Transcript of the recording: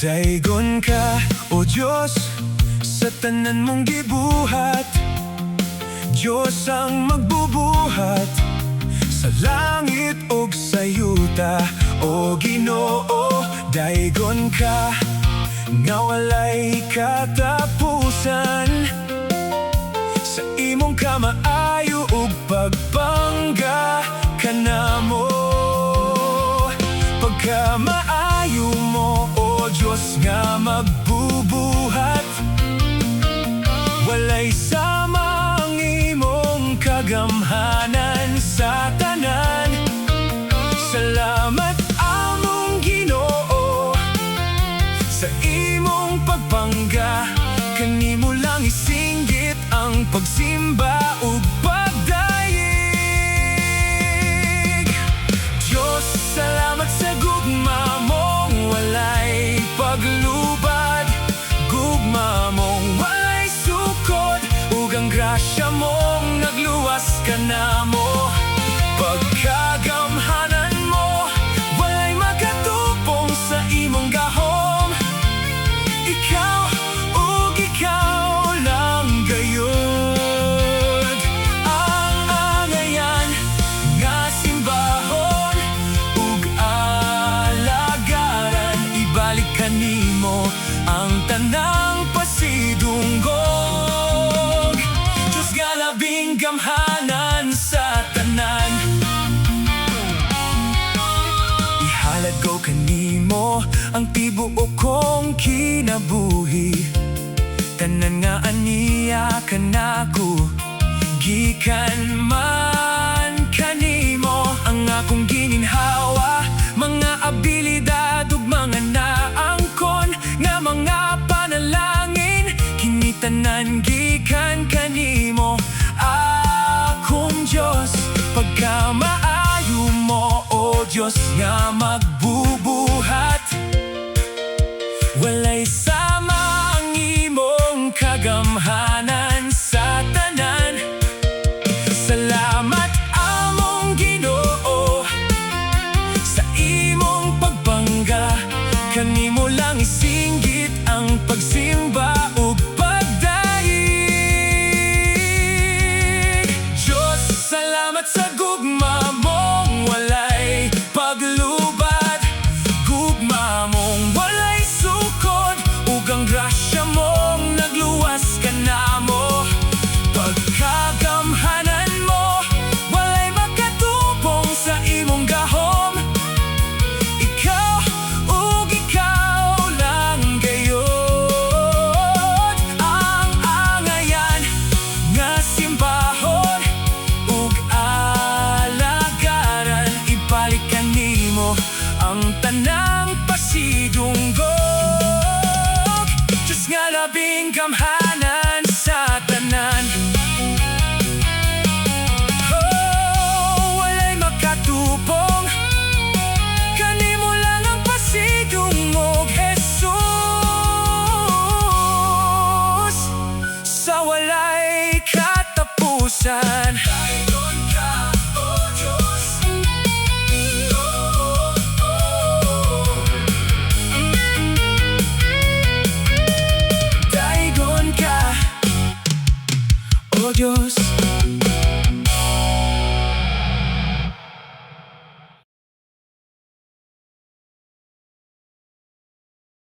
Dayon ka, O Diyos, sa tanan mong gibuhat. Diyos ang magbubuhat sa langit ug sa yuta. O Ginoo, dayon ka, nga walay katapusan. Sa imong kamaayo ug pagpangga kanamo. Pagkamaayo mo, O Diyos, nga magbubuhat. Walay sama ang imong kagamhanan sa tanan. Salamat among Ginoo sa imong pagpangga. Kanimo lang isinggit ang pagsimba ug pagdayeg. Diyos, salamat sa gugma mong walay paglubad. Gugma mong walay sukod, ug ang grasya mong nagluwas kanamo. Pagkagamhanan mo, walay makatupong sa imong gahom. Ikaw ug ikaw lang gayud ang angayan nga simbahon ug alagaran. Ibalik kanimo ang tanang pasidunggog. Diyos nga labing gamhanan sa tanan. Ihalad ko kanimo ang tibuok kong kinabuhi. Tanan nga aniya kanako, gikan man kanimo. Ang akong gininhawa, mga abilidad ug mga naangkon nga mga panalangin, kini tanan gikan kanimo. Akong Diyos, pagkamaayo mo, O Diyos, nga magbubuhat. Walay sama ang imong kagamhanan sa tanan. Salamat among Ginoo sa imong pagpangga. Kanimo lang isinggit ang pagsimba ug pagdayeg. Diyos, salamat sa gugma mong walay paglubad. Gugma mong walay sukod, ug ang grasya mong nagluwas kanamo. Pagkagamhanan mo, walay makatupong sa imong gahom. Ikaw ug ikaw lang gayud ang angayan nga simbahon ug alagaran. Ibalik kanimo ang tanang pasidunggog. Diyos nga labing gamhanan sa tanan. Oh, walay makatupong, kanimo lang ang pasidungog. Jesus, sa walay katapusan. Dayon ka, O Diyos. Dayon ka, O Diyos.